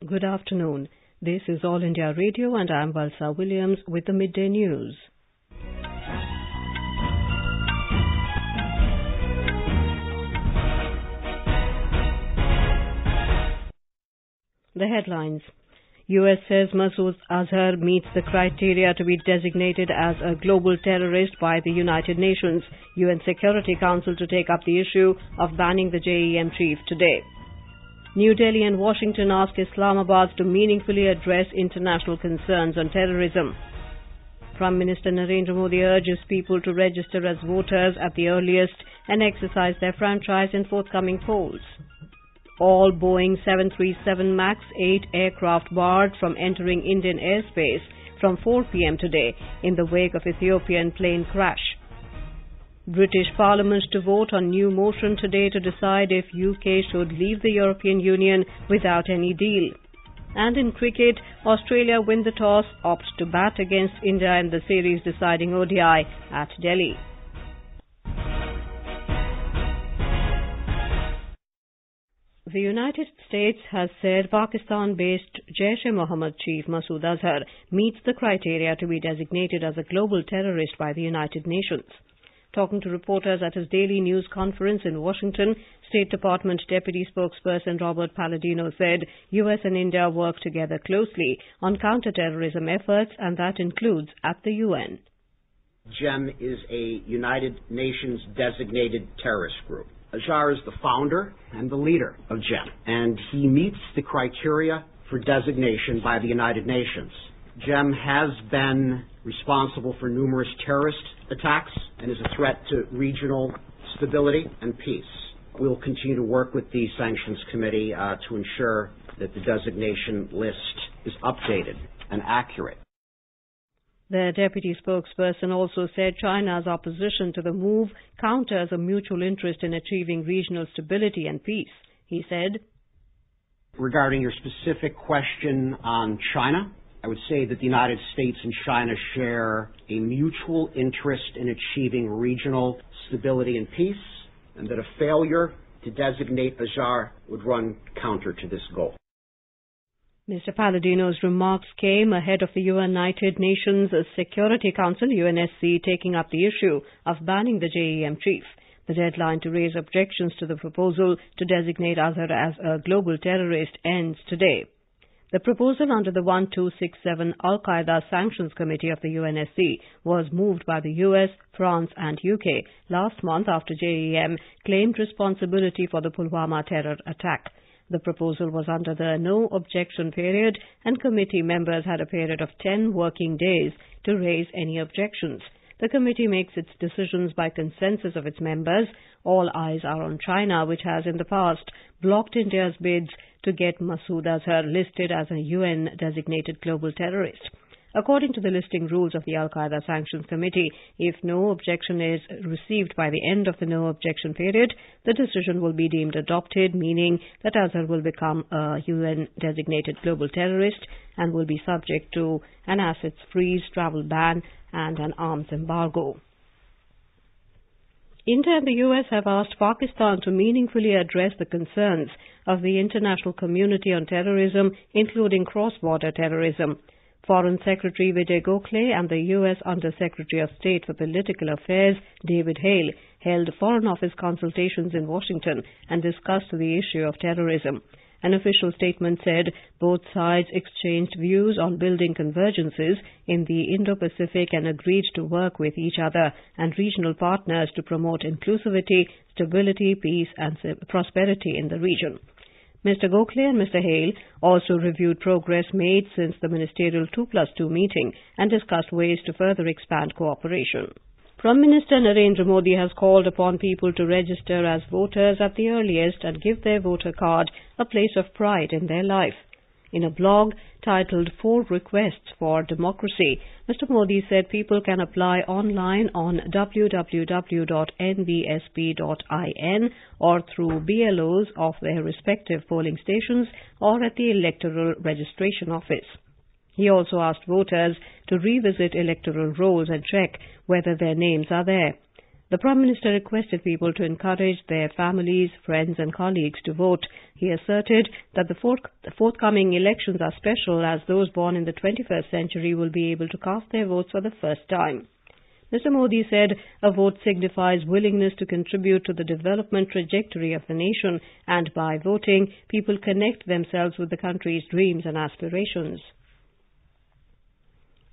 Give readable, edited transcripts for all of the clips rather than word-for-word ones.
Good afternoon. This is All India Radio and I am Valsa Williams with the Midday News. The headlines. US says Masood Azhar meets the criteria to be designated as a global terrorist by the United Nations. UN Security Council to take up the issue of banning the JeM Chief today. New Delhi and Washington ask Islamabad to meaningfully address international concerns on terrorism. Prime Minister Narendra Modi urges people to register as voters at the earliest and exercise their franchise in forthcoming polls. All Boeing 737 MAX 8 aircraft barred from entering Indian airspace from 4 p.m. today in the wake of Ethiopian plane crash. British Parliament to vote on new motion today to decide if UK should leave the European Union without any deal. And in cricket, Australia win the toss, opt to bat against India in the series deciding ODI at Delhi. The United States has said Pakistan-based JeM Chief Masood Azhar meets the criteria to be designated as a global terrorist by the United Nations. Talking to reporters at his daily news conference in Washington, State Department Deputy Spokesperson Robert Palladino said US and India work together closely on counter-terrorism efforts, and that includes at the UN. JeM is a United Nations designated terrorist group. Azhar is the founder and the leader of JeM, and he meets the criteria for designation by the United Nations. JeM has been responsible for numerous terrorist attacks and is a threat to regional stability and peace. We will continue to work with the Sanctions Committee to ensure that the designation list is updated and accurate. The deputy spokesperson also said China's opposition to the move counters a mutual interest in achieving regional stability and peace. He said, regarding your specific question on China, I would say that the United States and China share a mutual interest in achieving regional stability and peace, and that a failure to designate Azhar would run counter to this goal. Mr. Palladino's remarks came ahead of the United Nations Security Council, UNSC, taking up the issue of banning the JeM Chief. The deadline to raise objections to the proposal to designate Azhar as a global terrorist ends today. The proposal under the 1267 Al-Qaeda Sanctions Committee of the UNSC was moved by the US, France and UK last month after JeM claimed responsibility for the Pulwama terror attack. The proposal was under the no objection period, and committee members had a period of 10 working days to raise any objections. The committee makes its decisions by consensus of its members. All eyes are on China, which has in the past blocked India's bids to get Masood Azhar listed as a UN-designated global terrorist. According to the listing rules of the Al-Qaeda Sanctions Committee, if no objection is received by the end of the no objection period, the decision will be deemed adopted, meaning that Azhar will become a UN-designated global terrorist and will be subject to an assets freeze, travel ban and an arms embargo. India and the US have asked Pakistan to meaningfully address the concerns of the international community on terrorism, including cross-border terrorism. Foreign Secretary Midday and the U.S. Under-Secretary of State for Political Affairs, David Hale, held Foreign Office consultations in Washington and discussed the issue of terrorism. An official statement said both sides exchanged views on building convergences in the Indo-Pacific and agreed to work with each other and regional partners to promote inclusivity, stability, peace and prosperity in the region. Mr. Gokhale and Mr. Hale also reviewed progress made since the ministerial 2+2 meeting and discussed ways to further expand cooperation. Prime Minister Narendra Modi has called upon people to register as voters at the earliest and give their voter card a place of pride in their life. In a blog titled 4 Requests for Democracy, Mr. Modi said people can apply online on www.nbsp.in or through BLOs of their respective polling stations or at the Electoral Registration Office. He also asked voters to revisit electoral rolls and check whether their names are there. The Prime Minister requested people to encourage their families, friends and colleagues to vote. He asserted that the forthcoming elections are special as those born in the 21st century will be able to cast their votes for the first time. Mr. Modi said a vote signifies willingness to contribute to the development trajectory of the nation, and by voting, people connect themselves with the country's dreams and aspirations.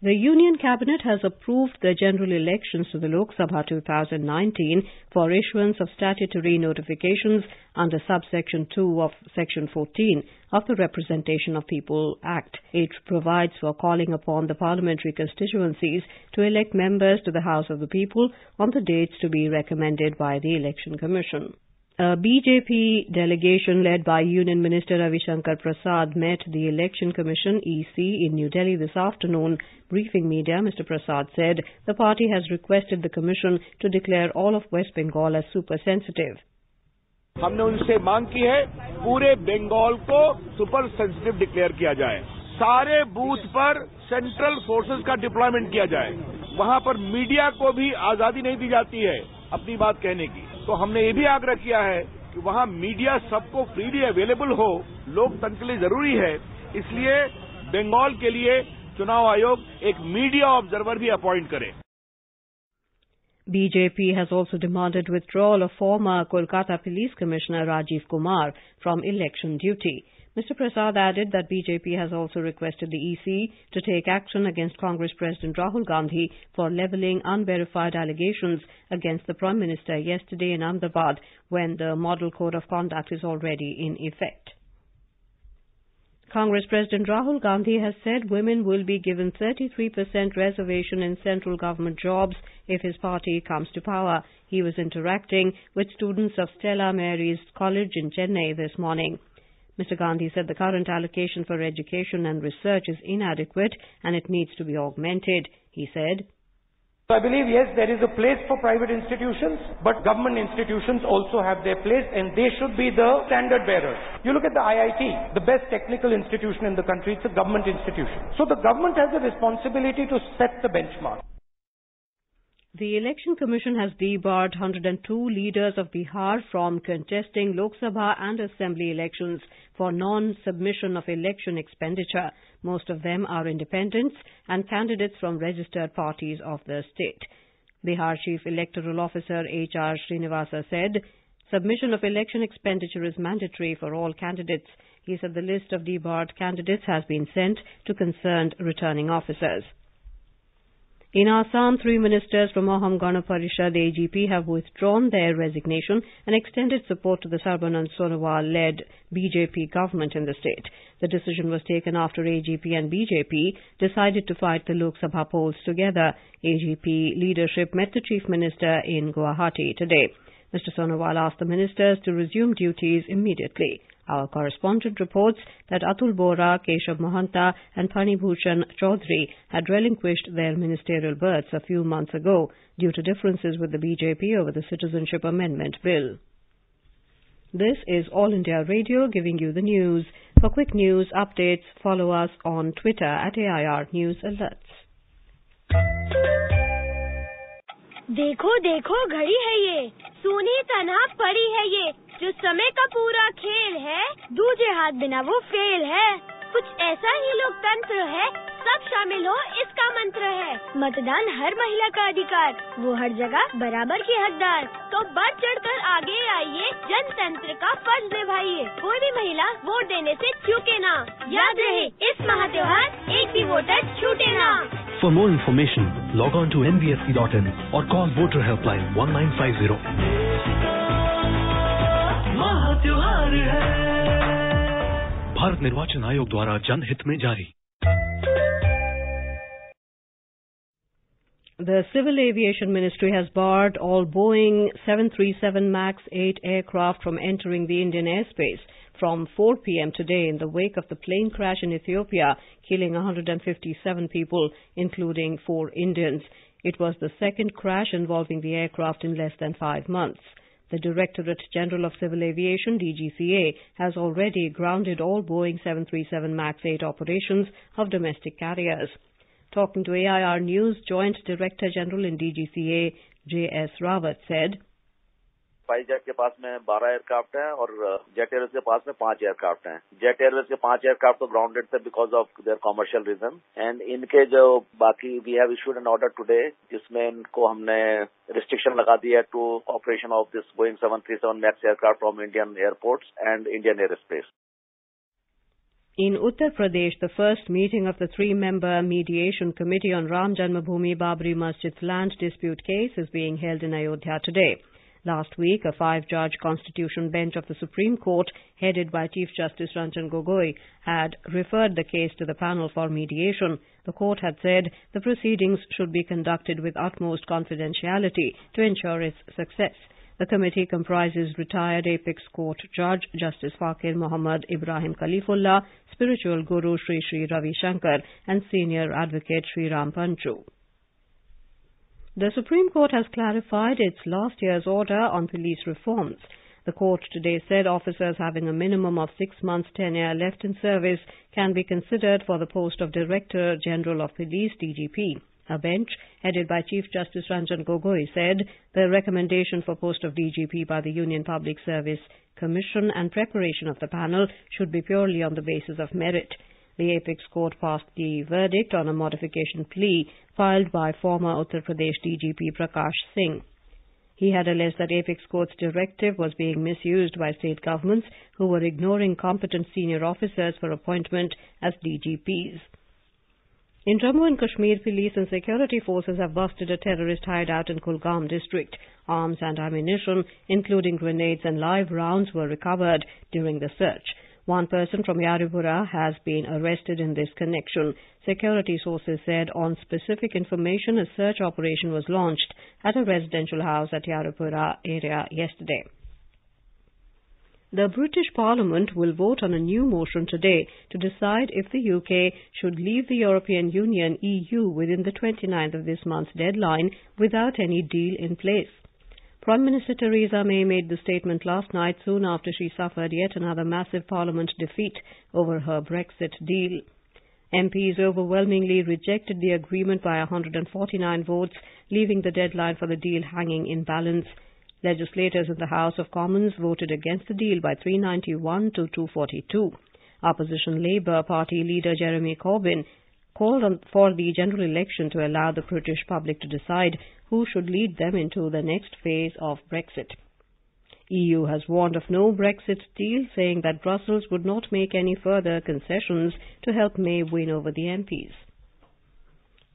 The Union Cabinet has approved the general elections to the Lok Sabha 2019 for issuance of statutory notifications under subsection 2 of section 14 of the Representation of People Act. It provides for calling upon the parliamentary constituencies to elect members to the House of the People on the dates to be recommended by the Election Commission. A BJP delegation led by Union Minister Ravi Shankar Prasad met the Election Commission EC in New Delhi this afternoon. Briefing media, Mr. Prasad said the party has requested the Commission to declare all of West Bengal as super sensitive. हमने उनसे मांग की है पूरे बंगाल को super sensitive declare किया जाए, सारे बूथ पर सेंट्रल फोर्सेस का डिप्लॉयमेंट किया जाए, वहां पर मीडिया को भी आजादी नहीं दी जाती है अपनी बात कहने की, तो हमने ये भी आग्रह किया है कि वहां मीडिया सबको फ्रीली अवेलेबल हो, लोकतंत्र के लिए जरूरी है, इसलिए बंगाल के लिए चुनाव आयोग एक मीडिया ऑब्जर्वर भी अपॉइंट करे. BJP has also demanded withdrawal of former Kolkata Police Commissioner Rajiv Kumar from election duty. Mr. Prasad added that BJP has also requested the EC to take action against Congress President Rahul Gandhi for levelling unverified allegations against the Prime Minister yesterday in Ahmedabad, when the Model Code of Conduct is already in effect. Congress President Rahul Gandhi has said women will be given 33% reservation in central government jobs if his party comes to power. He was interacting with students of Stella Maris College in Chennai this morning. Mr. Gandhi said the current allocation for education and research is inadequate and it needs to be augmented. He said, I believe, yes, there is a place for private institutions, but government institutions also have their place and they should be the standard bearers. You look at the IIT, the best technical institution in the country, it's a government institution. So the government has a responsibility to set the benchmark. The Election Commission has debarred 102 leaders of Bihar from contesting Lok Sabha and Assembly elections for non-submission of election expenditure. Most of them are independents and candidates from registered parties of the state. Bihar Chief Electoral Officer H.R. Srinivasa said submission of election expenditure is mandatory for all candidates. He said the list of debarred candidates has been sent to concerned returning officers. In Assam, 3 ministers from Ahom Gana Parishad AGP have withdrawn their resignation and extended support to the Sarbanand Sonowal-led BJP government in the state. The decision was taken after AGP and BJP decided to fight the Lok Sabha polls together. AGP leadership met the Chief Minister in Guwahati today. Mr. Sonowal asked the ministers to resume duties immediately. Our correspondent reports that Atul Bora, Keshav Mahanta and Phani Bhushan Chaudhary had relinquished their ministerial berths a few months ago due to differences with the BJP over the Citizenship Amendment Bill. This is All India Radio giving you the news. For quick news updates, follow us on Twitter at AIR News Alerts. देखो देखो घड़ी है ये, सुनी तन्हा पड़ी है ये, जो समय का पूरा खेल है, दूजे हाथ बिना वो फेल है। कुछ ऐसा ही लोकतंत्र है, सब शामिल हो इसका मंत्र है। मतदान हर महिला का अधिकार, वो हर जगह बराबर की हकदार। तो बढ़ चढ़कर आगे आइए, जनतंत्र का फर्ज निभाइए। कोई भी महिला वोट देने से चूके ना। याद रहे इस महात्योहार एक भी वोटर छूटे ना। For more information, log on to nbsc.in or call Voter Helpline 1950. Bharat निर्वाचन आयोग द्वारा जनहित में जारी. The Civil Aviation Ministry has barred all Boeing 737 MAX 8 aircraft from entering the Indian airspace from 4 p.m. today in the wake of the plane crash in Ethiopia, killing 157 people, including 4 Indians. It was the second crash involving the aircraft in less than 5 months. The Directorate General of Civil Aviation, DGCA, has already grounded all Boeing 737 MAX 8 operations of domestic carriers. Talking to AIR News, Joint Director General in DGCA, J.S. Rawat said, spice jet के पास में 12 aircraft हैं और jet Airways के पास में 5 aircraft हैं। Jet Airways के 5 aircraft तो grounded थे because of their commercial reason and इनके जो बाकी we have issued an order today जिसमें इनको हमने रिस्ट्रिक्शन लगा दी है to operation of this Boeing 737 max aircraft from Indian airports and Indian airspace. In Uttar Pradesh, the first meeting of the 3-member mediation committee on Ram Janmabhoomi Babri Masjid's land dispute case is being held in Ayodhya today. Last week, a 5-judge constitution bench of the Supreme Court, headed by Chief Justice Ranjan Gogoi, had referred the case to the panel for mediation. The court had said the proceedings should be conducted with utmost confidentiality to ensure its success. The committee comprises retired Apex Court Judge Justice Fakir Muhammad Ibrahim Khalifullah, spiritual guru Sri Sri Ravi Shankar, and senior advocate Sri Ram Panchu. The Supreme Court has clarified its last year's order on police reforms. The court today said officers having a minimum of 6 months tenure left in service can be considered for the post of Director General of Police DGP. A bench, headed by Chief Justice Ranjan Gogoi, said the recommendation for post of DGP by the Union Public Service Commission and preparation of the panel should be purely on the basis of merit. The Apex Court passed the verdict on a modification plea filed by former Uttar Pradesh DGP Prakash Singh. He had alleged that Apex Court's directive was being misused by state governments who were ignoring competent senior officers for appointment as DGPs. In Jammu and Kashmir, police and security forces have busted a terrorist hideout in Kulgam district. Arms and ammunition, including grenades and live rounds, were recovered during the search. One person from Yaripura has been arrested in this connection. Security sources said on specific information a search operation was launched at a residential house at Yaripura area yesterday. The British Parliament will vote on a new motion today to decide if the UK should leave the European Union (EU) within the 29th of this month's deadline without any deal in place. Prime Minister Theresa May made the statement last night soon after she suffered yet another massive Parliament defeat over her Brexit deal. MPs overwhelmingly rejected the agreement by 149 votes, leaving the deadline for the deal hanging in balance. Legislators in the House of Commons voted against the deal by 391 to 242. Opposition Labour Party leader Jeremy Corbyn called for the general election to allow the British public to decide who should lead them into the next phase of Brexit. EU has warned of no Brexit deal, saying that Brussels would not make any further concessions to help May win over the MPs.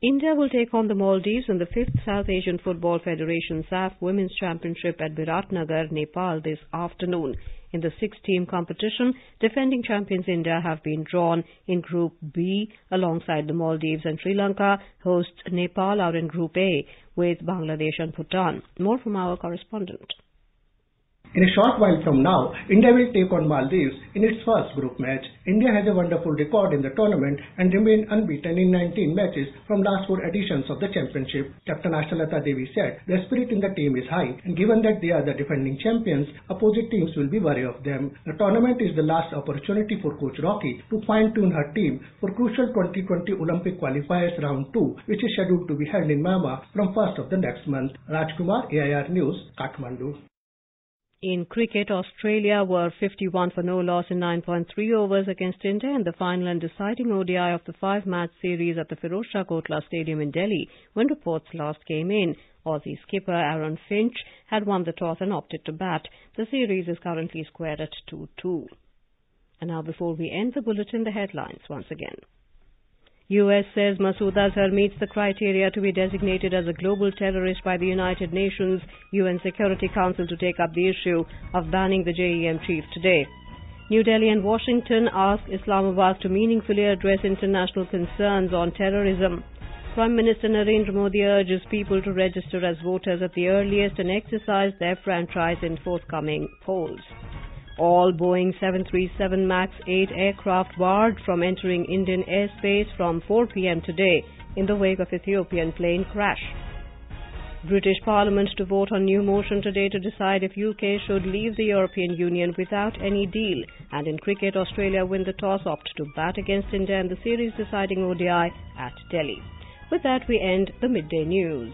India will take on the Maldives in the 5th South Asian Football Federation SAF Women's Championship at Biratnagar, Nepal this afternoon. In the 6-team competition, defending champions India have been drawn in Group B alongside the Maldives and Sri Lanka. Hosts Nepal are in Group A with Bangladesh and Bhutan. More from our correspondent. In a short while from now, India will take on Maldives in its first group match. India has a wonderful record in the tournament and remained unbeaten in 19 matches from last 4 editions of the championship. Captain Ashalata Devi said the spirit in the team is high, and given that they are the defending champions, opposite teams will be wary of them. The tournament is the last opportunity for Coach Rocky to fine-tune her team for crucial 2020 Olympic qualifiers round 2, which is scheduled to be held in Myanmar from 1st of the next month. Rajkumar, AIR News, Kathmandu. In cricket, Australia were 51 for no loss in 9.3 overs against India in the final and deciding ODI of the 5-match series at the Firozshah Kotla Stadium in Delhi when reports last came in. Aussie skipper Aaron Finch had won the toss and opted to bat. The series is currently squared at 2-2. And now before we end the bulletin, the headlines once again. US says Masood Azhar meets the criteria to be designated as a global terrorist by the United Nations UN Security Council to take up the issue of banning the JeM Chief today. New Delhi and Washington ask Islamabad to meaningfully address international concerns on terrorism. Prime Minister Narendra Modi urges people to register as voters at the earliest and exercise their franchise in forthcoming polls. All Boeing 737 MAX 8 aircraft barred from entering Indian airspace from 4 p.m. today in the wake of Ethiopian plane crash. British Parliament to vote on new motion today to decide if UK should leave the European Union without any deal. And in cricket, Australia win the toss, opt to bat against India in the series deciding ODI at Delhi. With that, we end the Midday News.